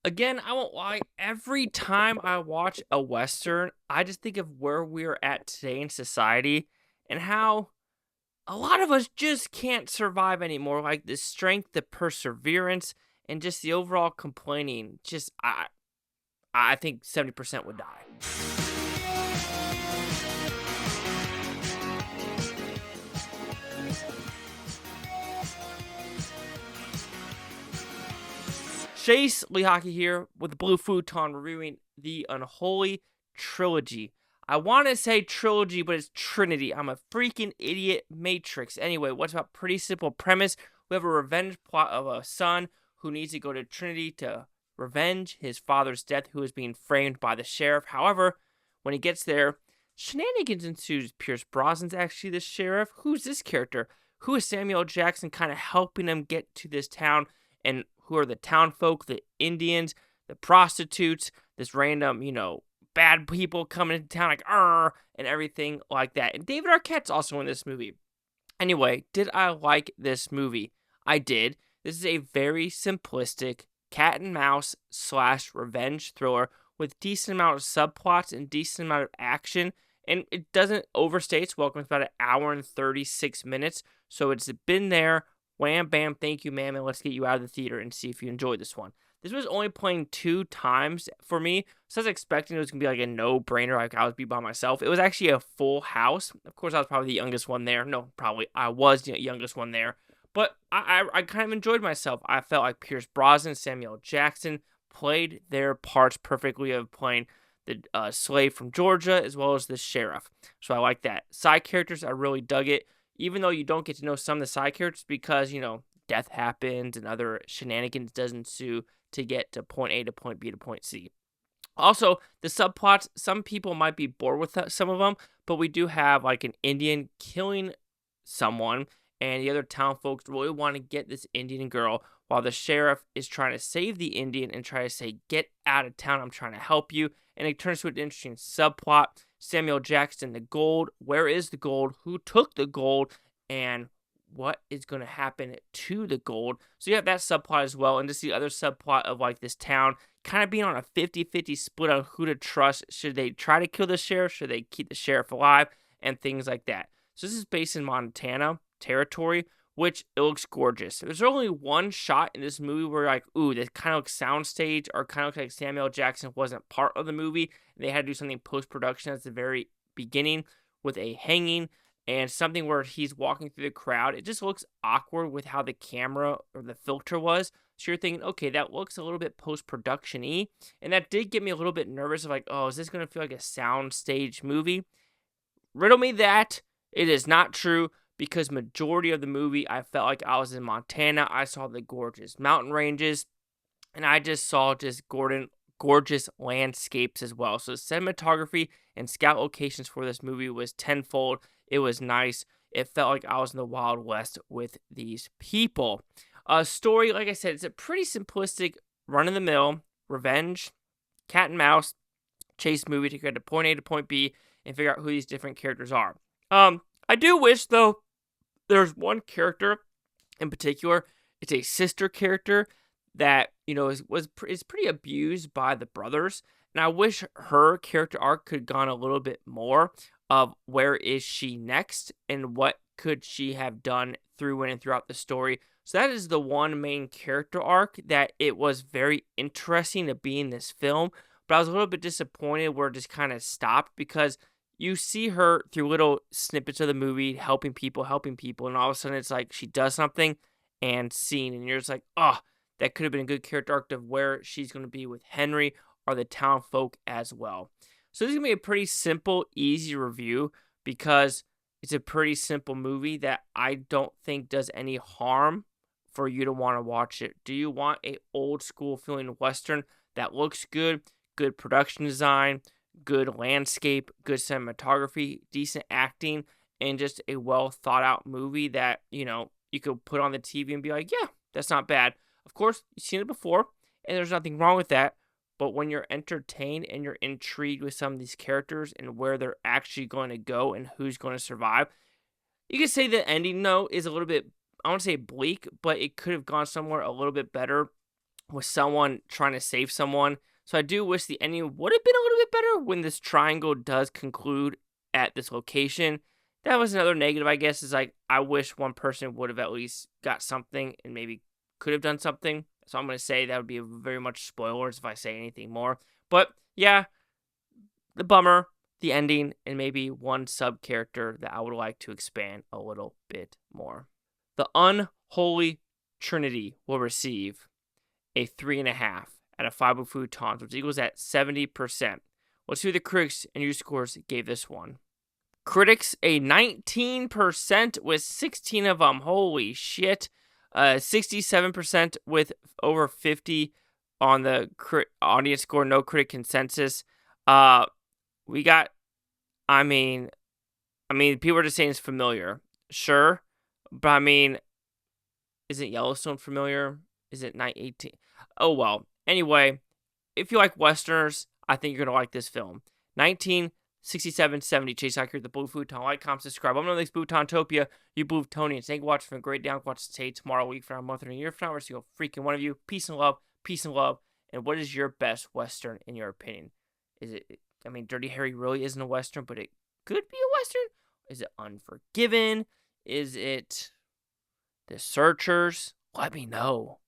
Again, I won't lie. Every time I watch a Western, I just think of where we're at today in society and how a lot of us just can't survive anymore. Like the strength, the perseverance, and just the overall complaining. I think 70% would die. Chase Lee Hockey here with the Blue Futon reviewing the Unholy Trilogy. I want to say trilogy, but it's Trinity. I'm a freaking idiot. Matrix. Anyway, what's about pretty simple premise? We have a revenge plot of a son who needs to go to Trinity to revenge his father's death, who is being framed by the sheriff. However, when he gets there, shenanigans ensues. Pierce Brosnan's actually the sheriff. Who's this character? Who is Samuel Jackson kind of helping him get to this town? And who are the town folk, the Indians, the prostitutes, this random, bad people coming into town like, and everything like that. And David Arquette's also in this movie. Anyway, did I like this movie? I did. This is a very simplistic cat and mouse / revenge thriller with decent amount of subplots and decent amount of action. And it doesn't overstay its welcome. It's about an hour and 36 minutes. So it's been there. Wham, bam, thank you, ma'am, and let's get you out of the theater and see if you enjoyed this one. This was only playing 2 times for me, so I was expecting it was going to be like a no-brainer, like I would be by myself. It was actually a full house. Of course, I was probably the youngest one there. No, probably I was the youngest one there. But I kind of enjoyed myself. I felt like Pierce Brosnan, Samuel Jackson played their parts perfectly of playing the slave from Georgia as well as the sheriff. So I like that. Side characters, I really dug it. Even though you don't get to know some of the side characters because, death happens and other shenanigans does ensue to get to point A to point B to point C. Also, the subplots, some people might be bored with some of them, but we do have like an Indian killing someone, and the other town folks really want to get this Indian girl while the sheriff is trying to save the Indian and try to say, get out of town, I'm trying to help you. And it turns to an interesting subplot. Samuel Jackson, the gold, where is the gold? Who took the gold? And what is going to happen to the gold? So you have that subplot as well, and just the other subplot of like this town kind of being on a 50-50 split on who to trust. Should they try to kill the sheriff? Should they keep the sheriff alive? And things like that. So this is based in Montana territory, which it looks gorgeous. There's only one shot in this movie where like, ooh, that kind of looks soundstage or kind of like Samuel Jackson wasn't part of the movie. They had to do something post-production at the very beginning with a hanging and something where he's walking through the crowd. It just looks awkward with how the camera or the filter was. So you're thinking, okay, that looks a little bit post-production-y. And that did get me a little bit nervous of like, oh, is this going to feel like a soundstage movie? Riddle me that. It is not true because majority of the movie, I felt like I was in Montana. I saw the gorgeous mountain ranges, and I just saw gorgeous landscapes as well. So cinematography and scout locations for this movie was tenfold. It was nice. It felt like I was in the Wild West with these people. Story, like I said, it's a pretty simplistic, run-of-the-mill, revenge, cat and mouse, chase movie to get to point A to point B and figure out who these different characters are. I do wish, though, there's one character in particular. It's a sister character that, is pretty abused by the brothers. And I wish her character arc could have gone a little bit more of where is she next and what could she have done throughout the story. So that is the one main character arc that it was very interesting to be in this film. But I was a little bit disappointed where it just kind of stopped because you see her through little snippets of the movie helping people, and all of a sudden it's like she does something and scene, and you're just like, oh, that could have been a good character arc of where she's going to be with Henry or the town folk as well. So this is going to be a pretty simple, easy review because it's a pretty simple movie that I don't think does any harm for you to want to watch it. Do you want a old school feeling Western that looks good, good production design, good landscape, good cinematography, decent acting, and just a well thought out movie that, you could put on the TV and be like, yeah, that's not bad. Of course, you've seen it before, and there's nothing wrong with that. But when you're entertained and you're intrigued with some of these characters and where they're actually going to go and who's going to survive, you could say the ending, though, is a little bit, I want to say bleak, but it could have gone somewhere a little bit better with someone trying to save someone. So I do wish the ending would have been a little bit better when this triangle does conclude at this location. That was another negative, I guess, is like I wish one person would have at least got something and maybe could have done something. So I'm going to say that would be very much spoilers if I say anything more. But yeah, the bummer, the ending, and maybe one sub character that I would like to expand a little bit more. The Unholy Trinity will receive a 3.5 out of 5 Futons, which equals at 70%. Let's see what the critics and user scores gave this one. Critics a 19% with 16 of them. Holy shit. 67% with over 50 on the audience score, no critic consensus. We got, I mean, people are just saying it's familiar. Sure. But I mean, isn't Yellowstone familiar? Is it 918? Oh, well. Anyway, if you like Westerners, I think you're going to like this film. 1967-70, Chase Hacker, the Blue Futon. Like, comment, subscribe. I'm going to Bhutontopia, you Bluetonians. Thank you for watching from a great day. I'll watch today, tomorrow, a week from now, a month, or a year from now. We're see freaking one of you. Peace and love. Peace and love. And what is your best Western in your opinion? Is it, I mean, Dirty Harry really isn't a Western, but it could be a Western? Is it Unforgiven? Is it The Searchers? Let me know.